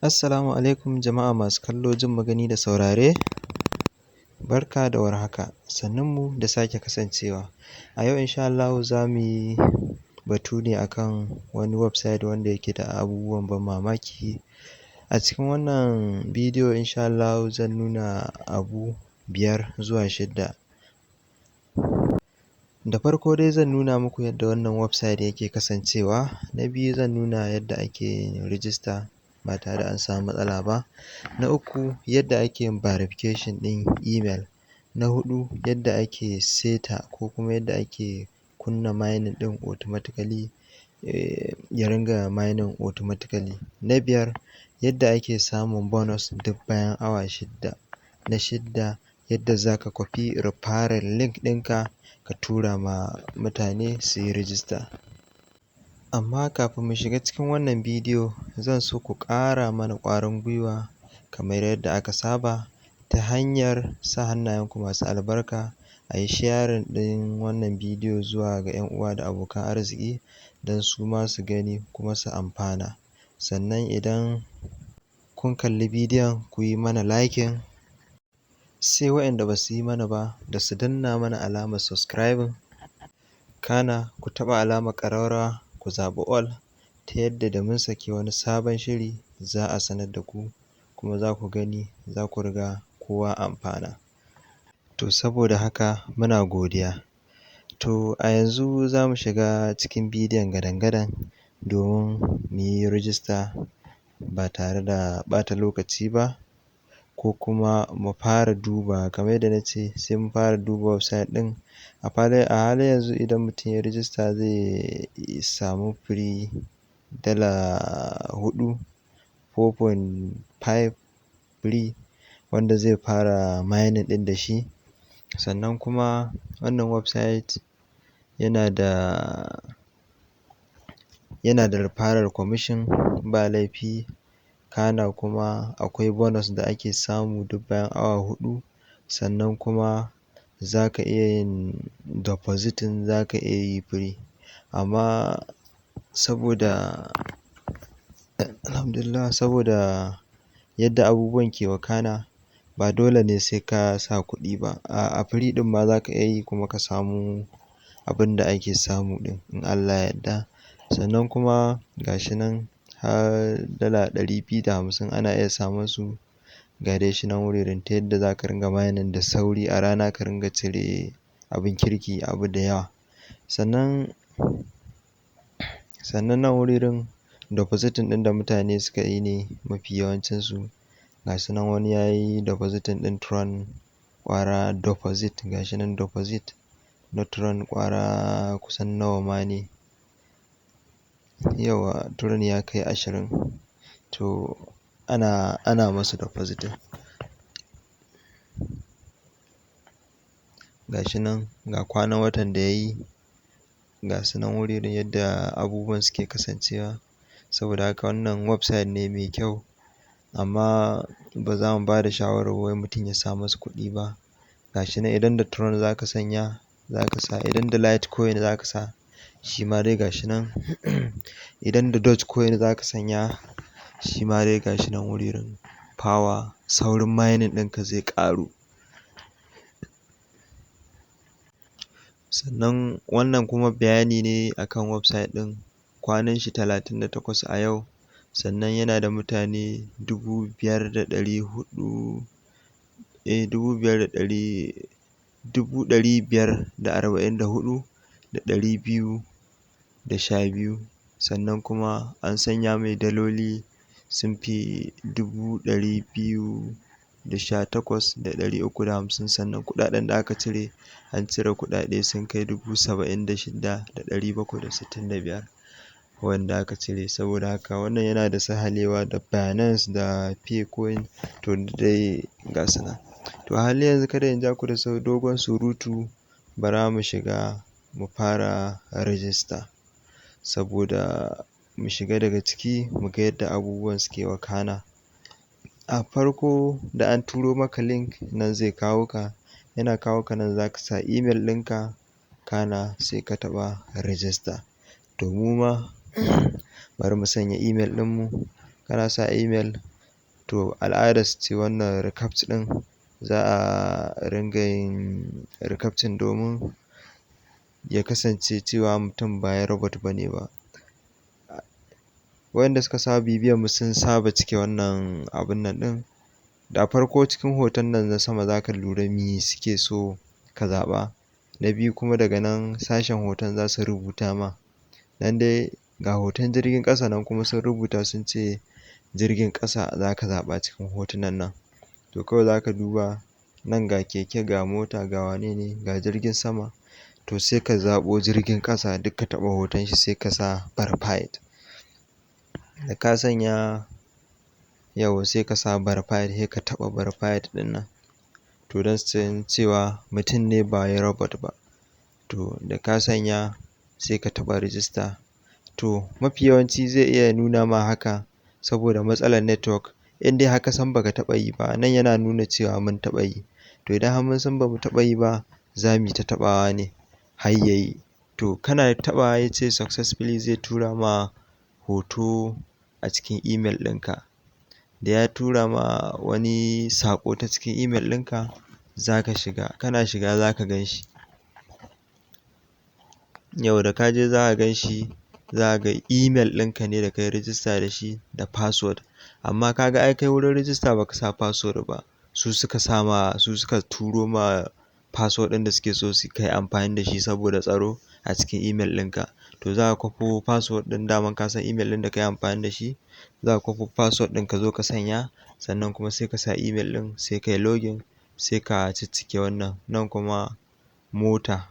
Assalamu alaikum jama'a masu kallo, jin magani da saurare. Barka da warhaka, sannunmu da sake kasancewa. A yau insha Allahu za mu yi batu ne akan wani website wanda yake da abubuwan ban mamaki. A cikin wannan bidiyo insha Allahu zan nuna abu 5 zuwa 6. Da farko dai zan nuna muku yadda wannan website yake kasancewa. Na biyu zan nuna yadda ake yin rijista ba tare da an samu matsala ba. Na uku yadda ake yin verification ɗin email. Na huɗu yadda ake seta ko kuma yadda ake kunna mining ɗin automatically, ya ringa mining automatically. Na biyar yadda ake samun bonus duk bayan awa 6. Na shidda yadda za ka kwafi referral link ɗinka ka tura ma mutane su yi rijista. Amma kafin mu shiga cikin wannan bidiyo zan so ku ƙara mana ƙwarin gwiwa kamar yadda aka saba ta hanyar sa hannayenku masu albarka a yi sharing ɗin wannan bidiyo zuwa ga 'yan uwa da abokan arziki don su ma su gani kuma su amfana. Sannan idan kun kalli bidiyon ku yi mana liking, sai waɗanda ba su yi mana ba da su danna mana alamar subscribing, kana ku taɓa alamar ƙararrawa ku zaɓi all ta yadda da mun saki wani sabon shiri za a sanar da ku kuma za ku gani za ku riga kowa amfana. To saboda haka muna godiya. To a yanzu za mu shiga cikin bidiyon gadan-gadan domin mu yi rijista ba tare da ɓata lokaci ba, ko kuma mu fara duba kamar yadda na ce sai mun fara duba website ɗin. A halin yanzu idan mutum ya yi rijista zai samu free dala 4, 4.5 free wanda zai fara mining ɗin da shi. Sannan kuma wannan website yana da referral commission ba laifi, kana kuma akwai bonus da ake samu duk bayan awa 4. Sannan kuma za ka iya yin depositing, za ka iya yi free. Amma saboda alhamdulillah, saboda yadda abubuwan ke wakana ba dole ne sai ka sa kuɗi ba. A free ɗin ma za ka iya yi kuma ka samu abin da ake samu ɗin in Allah ya yarda. Sannan kuma ga shi nan har dala 250 ana iya samun su, ga dai shi nan wuririn ta yadda za ka ringa mining da sauri a rana ka ringa cire abin kirki, abu da yawa. Sannan nan wuririn depositing ɗin da mutane suka yi ne mafi yawancinsu. Ga su nan wani ya yi depositing ɗin Tron ƙwara deposit, ga shi nan deposit na Tron ƙwara kusan nawa ma ne, yawwa Tron ya kai 20. To ana masu depositing. Ga shi nan ga kwanan watan da ya yi, ga su nan wuririn yadda abubuwan suke kasancewa. Saboda haka wannan website ne mai kyau, amma ba za mu ba da shawarar wai mutum ya sa masu kuɗi ba. Ga shi nan idan da Tron za ka sanya za ka sa, idan da Litecoin za ka sa shi ma dai ga shi nan idan da Dogecoin za ka sanya shi ma dai ga shi nan wuririn power, saurin mining ɗinka zai ƙaru. Sannan wannan kuma bayani ne akan website ɗin, kwanan shi 38 a yau. Sannan yana da mutane 544,212. Sannan kuma an sanya mai daloli sun fi 218,350. Sannan kuɗaɗen da aka cire, an cire kuɗaɗe sun kai 76,765 wanda aka cire. Saboda haka wannan yana da sahalewa da Binance da Paycoin, to dai ga su nan. To a halin yanzu kada in ja ku da dogon surutu, bara mu shiga mu fara rijista saboda mu shiga daga ciki mu ga yadda abubuwan suke wakana. A farko da an turo maka link nan zai kawo ka, yana kawo ka nan za ka sa email ɗinka, kana sai ka taɓa rijista. To mu ma bari mu sanya email ɗinmu, kana sa email to al'adarsu ce wannan recaptcha ɗin za a ringa yin recaptching domin ya kasance cewa mutum ba robot bane ba. Waƴanda suka saba bibiyan mu sun saba cike wannan abun nan ɗin. Da farko cikin hoton nan na sama zaka lura me suke so ka zaɓa. Na biyu kuma daga nan sashen hoton zasu rubuta ma. Nan dai ga hoton jirgin ƙasa nan kuma sun rubuta sun ce jirgin ƙasa zaka zaɓa cikin hotunan nan. To kawai zaka duba nan ga keke, ga mota, ga wane ne, ga jirgin sama. To sai ka zaɓo jirgin ƙasa duk ka taɓa hoton shi sai ka sa verified. Da ka sanya yawwa sai ka sa verified sai ka taɓa verified ɗin nan. To don su san cewa mutum ne ba wai robot ba. To da ka sanya sai ka taɓa register. To mafi yawanci zai iya nuna ma haka saboda matsalar network. In dai har ka san baka taɓa yi ba, nan yana nuna cewa mun taɓa yi. To idan har mun san bamu taɓa yi ba, za mu yi ta taɓawa ne har ya yi. To kana taɓawa ya ce successfully zai tura ma hoto a cikin email ɗinka. Da ya tura ma wani saƙo ta cikin email ɗinka, za ka shiga. Kana shiga za ka gan shi. Yawwa da ka je za ka gan shi, za ka ga email ɗinka ne da kayi register da shi da password. Amma ka ga ai kai wurin register baka sa password ba. Su suka turo ma password ɗin da suke so kai amfani da shi saboda tsaro a cikin email ɗinka. To za ka kwafo password ɗin, daman ka san email ɗin da kayi amfani da shi. Za ka kwafo password ɗin ka zo ka sanya, sannan kuma sai ka sa email ɗin, sai kai login, sai ka ciccike wannan. Nan kuma mota,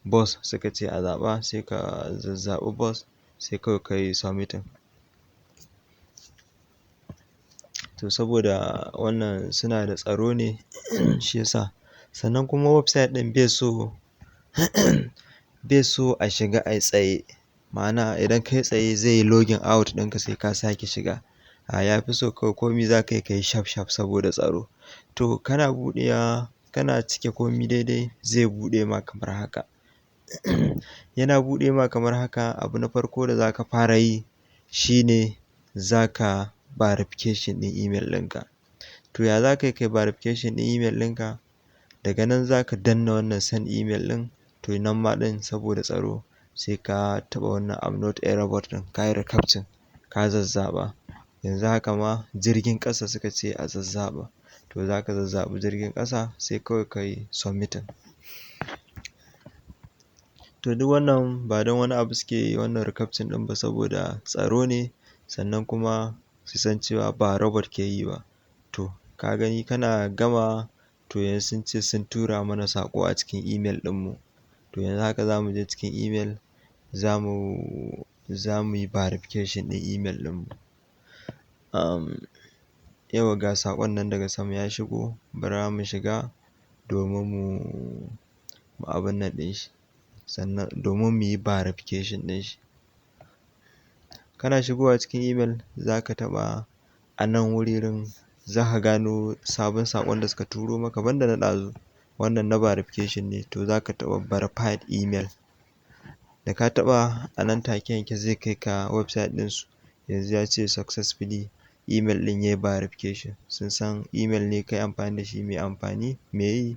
bus suka ce a zaɓa, sai ka zazzaɓi bus, sai kawai kayi submitting. To saboda wannan suna da tsaro ne shi yasa. Sannan kuma website ɗin bai so a shiga ai tsaye. Ma'ana idan kayi tsaye zai yi login out ɗinka sai ka sake shiga. Ya fi so kawai komai za ka yi kayi shaf shaf saboda tsaro. To kana buɗewa, kana cike komai daidai zai buɗe ma kamar haka. Yana buɗe ma kamar haka, abu na farko da za ka fara yi shine za ka verification ɗin email ɗinka. To ya za ka yi verification ɗin email ɗinka? Daga nan za ka danna wannan send email ɗin. To nan ma ɗin saboda tsaro sai ka taɓa wannan I'm not a robot ɗin, ka yi recaptching, ka zazzaɓa. Yanzu haka ma jirgin ƙasa suka ce a zazzaɓa. To za ka zazzaɓi jirgin ƙasa sai kawai kayi submitting. To duk wannan ba don wani abu suke wannan recaptching ɗin ba saboda tsaro ne, sannan kuma su san cewa ba robot ke yi ba. To ka gani kana gamawa, to yanzu sun ce sun tura mana saƙo a cikin email ɗinmu. To yanzu haka za mu je cikin email, za mu yi verification ɗin email ɗinmu. Yawwa ga saƙon nan daga sama ya shigo, bara mu shiga domin mu abun nan ɗin shi, sannan domin mu yi verification ɗin shi. Kana shigowa cikin email za ka taɓa a nan wurin, za ka gano sabon saƙon da suka turo maka banda na ɗazu. Wannan na verification ne, to za ka taɓa verified email. Da ka taɓa a nan take yanke zai kai ka website ɗinsu. Yanzu ya ce successfully email ɗin yayi verification. Sun san email ne kayi amfani da shi mai amfani, me yi.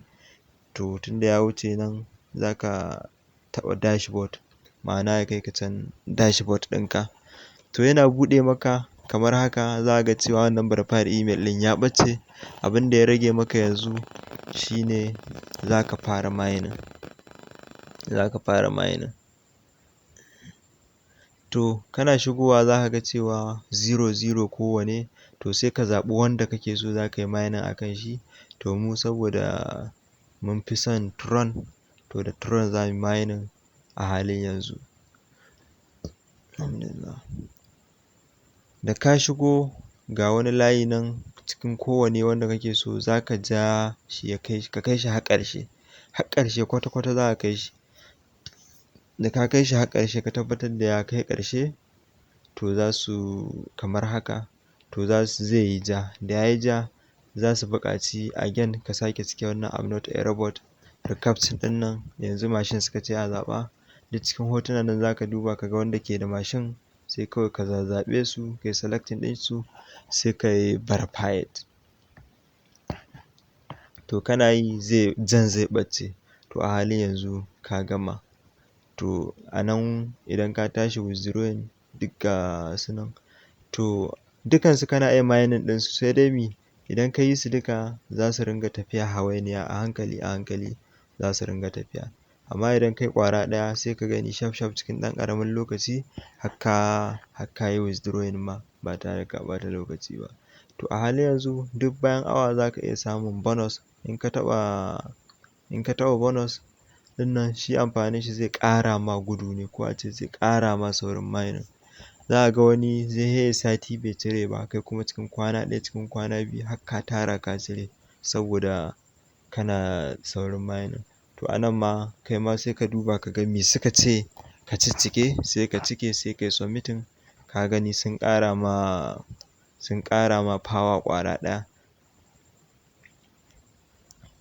To tunda ya wuce nan za ka taɓa dashboard. Ma'ana ya kai ka can dashboard ɗinka. To yana buɗe maka kamar haka, za ka ga cewa wannan verified email ɗin ya ɓace. Abin da ya rage maka yanzu shine za ka fara mining. To kana shigowa za ka ga cewa 00 kowane. To sai ka zaɓi wanda kake so za ka yi mining a kan shi. To mu saboda mun fi son Tron, to da Tron za mu yi mining a halin yanzu. Da ka shigo ga wani layi nan cikin kowane wanda kake so za ka ja shi ka kai shi har ƙarshe. Har ƙarshe kwata kwata za ka kai shi. Da ka kai shi har ƙarshe ka tabbatar da ya kai ƙarshe, to za su kamar haka. To zai yi ja. Da ya yi ja za su buƙaci again ka sake cike wannan I'm not a robot recaptching ɗin nan. Yanzu mashin suka ce a zaɓa. Duk cikin hotunan nan za ka duba ka ga wanda ke da mashin sai kawai ka zazzaɓe su kai selecting ɗin su sai kai verified. To kana yi jan zai ɓace, to a halin yanzu ka gama. To a nan idan ka tashi withdrawing duk ga su nan, to dukansu kana iya mining ɗinsu, sai dai me idan ka yi su duka za su ringa tafiya hawainiya a hankali a hankali za su ringa tafiya. Amma idan kai ƙwara ɗaya sai ka gani shaf shaf cikin ɗan ƙaramin lokaci har ka yi withdrawing ma ba tare da ka ɓata lokaci ba. To a halin yanzu duk bayan awa za ka iya samun bonus. In ka taɓa bonus ɗin nan, shi amfanin shi zai ƙara ma gudu ne, ko a ce zai ƙara ma saurin mining. Za ka ga wani zai iya sati bai cire ba, kai kuma cikin kwana ɗaya cikin kwana biyu har ka tara ka cire saboda kana saurin mining. To a nan ma kai ma sai ka duba ka ga me suka ce ka ciccike, sai ka cike sai kai submitting, ka gani sun ƙara ma power ƙwara ɗaya.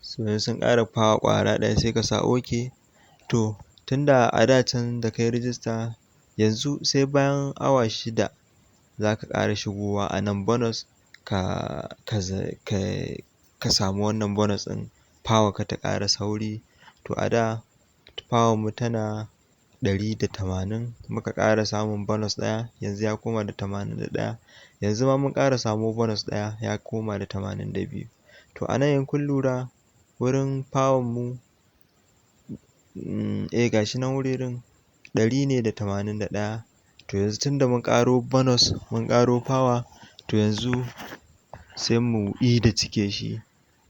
So sun ƙara power ƙwara ɗaya sai ka sa OK. To tunda a da can da kai register, yanzu sai bayan awa 6 za ka ƙara shigowa a nan bonus ka samu wannan bonus ɗin, power ka ta ƙara sauri. To a da power mu tana 180 muka ƙara samun bonus ɗaya, yanzu ya koma da 81. Yanzu ma mun ƙara samo bonus ɗaya ya koma da 82. To a nan in kun lura wurin power mu ga shi nan wurin 100 ne da 81. To yanzu tunda mun ƙaro bonus mun ƙaro power, to yanzu sai mu ida cike shi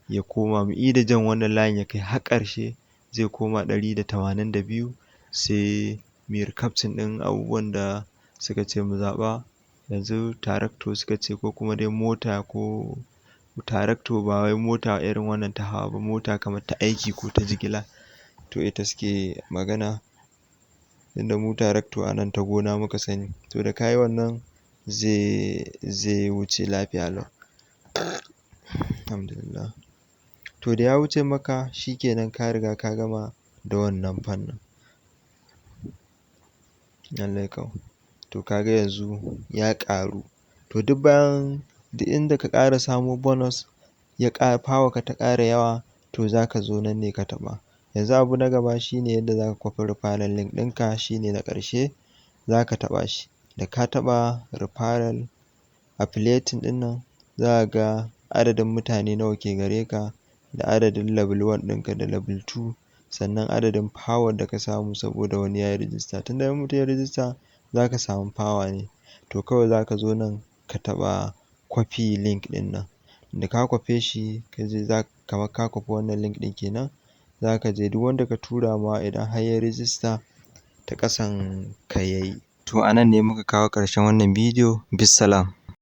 ya koma, mu ida jan wannan layin ya kai har ƙarshe zai koma 182, sai mu yi recaptching ɗin abubuwan da suka ce mu zaɓa. Yanzu tractor suka ce, ko kuma dai mota, ko tractor ba wai mota irin wannan ta hawa ba, mota kamar ta aiki ko ta jigila, to ita suke magana. Tunda mu tractor a nan ta gona muka sani, to da ka yi wannan zai wuce lafiya lau. Alhamdulillah. To da ya wuce maka shikenan ka riga ka gama da wannan fannin. Lallai kam. To ka ga yanzu ya ƙaru. To duk inda ka ƙara samo bonus power ka ta ƙara yawa, to za ka zo nan ne ka taɓa. Yanzu abu na gaba shine yadda za ka kwafi referral link ɗinka, shine na ƙarshe. Za ka taɓa shi, da ka taɓa referral affiliating ɗin nan, za ka ga adadin mutane nawa ke gare ka, da adadin level 1 ɗinka da level 2, sannan adadin power da ka samu saboda wani ya yi register. Tunda in mutum ya yi register za ka samu power ne. To kawai za ka zo nan ka taɓa copy link ɗin nan. Da ka kwafe shi kamar ka kwafi wannan link ɗin kenan, za ka je duk wanda ka tura ma idan har ya register ta ƙasan ka yayi. To a nan ne muka kawo ƙarshen wannan bidiyo. Bissalam.